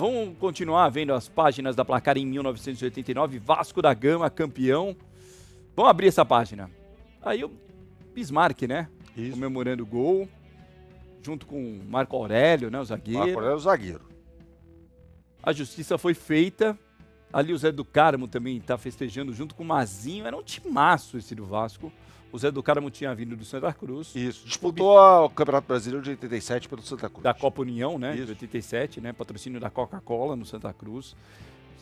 Vamos continuar vendo as páginas da placar em 1989, Vasco da Gama, campeão. Vamos abrir essa página. Aí o Bismarck, né? Isso. Comemorando o gol, junto com Marco Aurélio, né? O zagueiro. Marco Aurélio, o zagueiro. A justiça foi feita. Ali o Zé do Carmo também está festejando junto com o Mazinho. Era um timaço esse do Vasco. O Zé do Carmo tinha vindo do Santa Cruz. Isso. Disputou o Campeonato Brasileiro de 87 pelo Santa Cruz. Da Copa União, né? Isso. De 87, né? Patrocínio da Coca-Cola no Santa Cruz.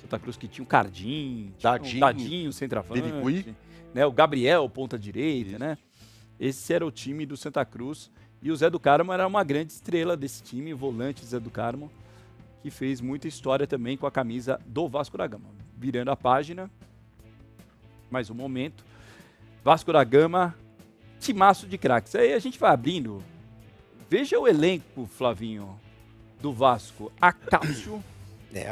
Santa Cruz que tinha o Cardim, Dadinho, centroavante, né? O Gabriel, ponta direita, né? Esse era o time do Santa Cruz. E o Zé do Carmo era uma grande estrela desse time, volante Zé do Carmo, que fez muita história também com a camisa do Vasco da Gama. Virando a página, mais um momento. Vasco da Gama, timaço de craques. Aí a gente vai abrindo. Veja o elenco, Flavinho, do Vasco. Acácio.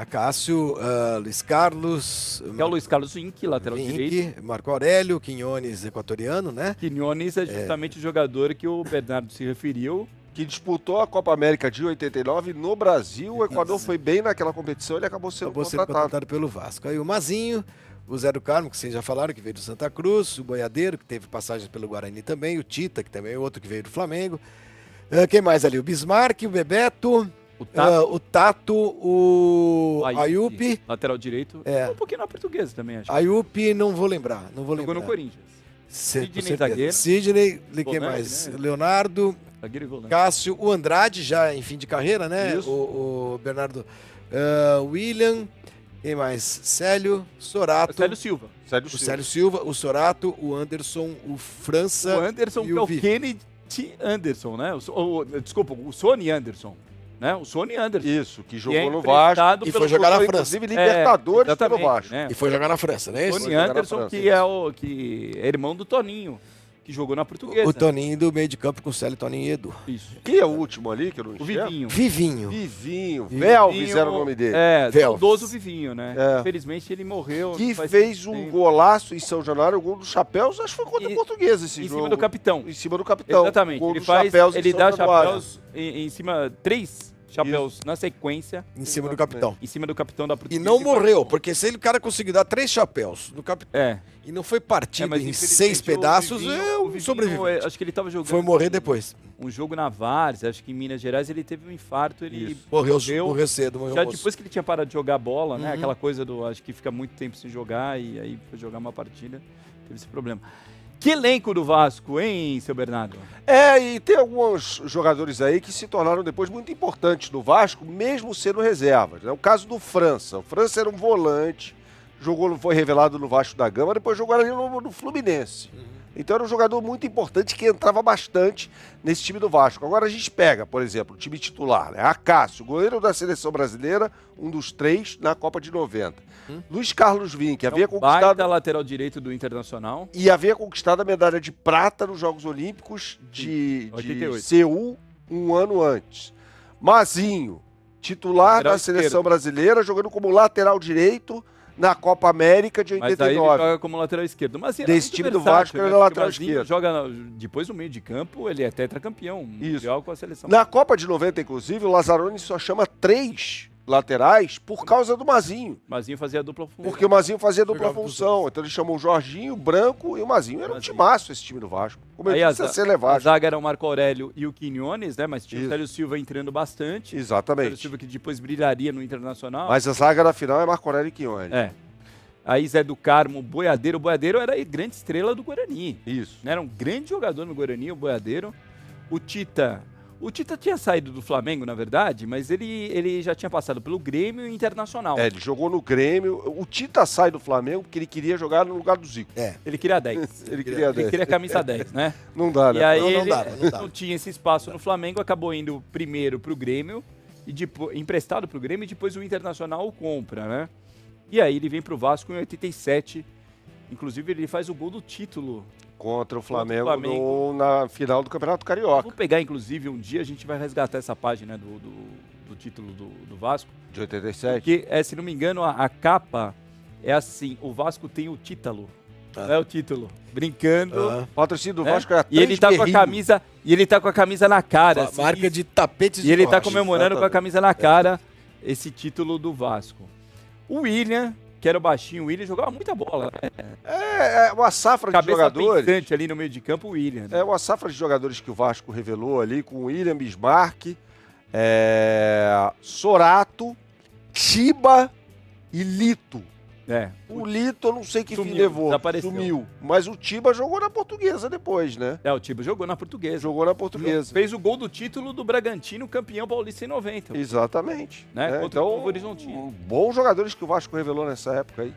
Acácio, Luiz Carlos. Que é o Luiz Carlos Vinck, lateral direito. Marco Aurélio, Quinones, equatoriano, né? Quinones é justamente o jogador que o Bernardo se referiu. Que disputou a Copa América de 89 no Brasil. O Equador foi bem naquela competição, ele acabou sendo contratado pelo Vasco. Aí o Mazinho, o Zé do Carmo, que vocês já falaram, que veio do Santa Cruz, o Boiadeiro, que teve passagens pelo Guarani também, o Tita, que também é outro que veio do Flamengo. Quem mais ali? O Bismarck, o Bebeto, o Tato, o Ayup. Lateral direito. Um pouquinho na portuguesa também, acho. Ayup, não vou lembrar. Jogou no Corinthians. Sidney, zagueiro. Sidney, quem mais? Né? Leonardo, Cássio, o Andrade, já em fim de carreira, né? O Bernardo, William, quem mais? Célio, Sorato. Célio Silva. O Célio Silva, o Sorato, o Anderson, o França. O Anderson, que é o Kennedy Anderson, né? Desculpa, o Sony Anderson. Né? O Sony Anderson. Isso, que jogou no Vasco e foi jogar na França. Inclusive Libertadores pelo Vasco. Né? E foi jogar na França, né? Sony Anderson, que é irmão do Toninho, que jogou na Portuguesa. O Toninho do meio de campo com o Célio, Toninho e Edu. Isso. Quem é o último ali, que eu não enxergo? O Vivinho. Velves era o nome dele. Saudoso Vivinho, né? Infelizmente ele morreu. Que fez um golaço em São Januário, o gol dos chapéus, acho que foi contra o Portuguesa esse jogo. Em cima do capitão. Em cima do capitão. Exatamente. Ele dá chapéus em cima, 3 chapéus na sequência. Em cima do capitão. Em cima do capitão da Portuguesa. E não morreu, porque se o cara conseguiu dar 3 chapéus no capitão e não foi partido em 6 pedaços, eu sobrevivi. Acho que ele estava jogando. Foi morrer depois. Um jogo na Várzea, acho que em Minas Gerais, ele teve um infarto, ele morreu cedo, morreu já depois que ele tinha parado de jogar bola, né? Aquela coisa do, acho que fica muito tempo sem jogar e aí foi jogar uma partida, teve esse problema. Que elenco do Vasco, hein, seu Bernardo? E tem alguns jogadores aí que se tornaram depois muito importantes no Vasco, mesmo sendo reservas. Né? O caso do França. O França era um volante, foi revelado no Vasco da Gama, depois jogou ali no Fluminense. Então era um jogador muito importante que entrava bastante nesse time do Vasco. Agora a gente pega, por exemplo, o time titular, né? Acácio, goleiro da Seleção Brasileira, um dos 3 na Copa de 90. Luiz Carlos Vinck, que havia conquistado... lateral direito do Internacional. E havia conquistado a medalha de prata nos Jogos Olímpicos de Seul um ano antes. Mazinho, titular da Seleção Brasileira, jogando como lateral direito na Copa América de 89. Mas aí ele joga como lateral esquerdo. Mas desse time do Vasco, ele era lateral esquerdo. Joga depois no meio de campo, ele é tetracampeão mundial com a seleção. Na Copa de 90, inclusive, o Lazzaroni só chama 3 laterais por causa do Mazinho. Mazinho fazia dupla função. Porque o Mazinho fazia dupla função. Então ele chamou o Jorginho, o Branco e o Mazinho. Era um timaço esse time do Vasco. Como eu disse, ser levado. A zaga era o Marco Aurélio e o Quinones, né? Mas tinha o Célio Silva entrando bastante. Exatamente. O Célio Silva que depois brilharia no Internacional. Mas a zaga da final é Marco Aurélio e Quinones. Aí Zé do Carmo, Boiadeiro. O Boiadeiro era a grande estrela do Guarani. Isso. Era um grande jogador no Guarani, o Boiadeiro. O Tita tinha saído do Flamengo, na verdade, mas ele já tinha passado pelo Grêmio e Internacional. Ele jogou no Grêmio. O Tita sai do Flamengo porque ele queria jogar no lugar do Zico. Ele queria 10. Ele queria camisa 10, né? Não dá, né? E aí ele não tinha esse espaço no Flamengo, acabou indo primeiro pro Grêmio, e depois, emprestado pro Grêmio, e depois o Internacional o compra, né? E aí ele vem pro Vasco em 87. Inclusive ele faz o gol do título contra o Flamengo na final do Campeonato Carioca. Vou pegar, inclusive, um dia a gente vai resgatar essa página do título do Vasco. De 87. Porque, se não me engano, a capa é assim, o Vasco tem o título. Não é o título. Brincando. O patrocínio do Vasco era e ele tá com a camisa. E ele tá com a camisa na cara. Marca de tapetes de E ele tá comemorando com a camisa na cara. esse título do Vasco. O William, que era o baixinho, o William jogava muita bola. É uma safra de jogadores. Pensante ali no meio de campo, o William. Né? É uma safra de jogadores que o Vasco revelou ali, com o William, Bismarck, Sorato, Tiba e Lito. O Lito, eu não sei que fim levou. Sumiu. Mas o Tiba jogou na Portuguesa depois, né? O Tiba jogou na Portuguesa. Jogou na Portuguesa. Fez o gol do título do Bragantino, campeão paulista em 90. Exatamente. Né? Contra o Novo Horizontino. Bons jogadores que o Vasco revelou nessa época aí.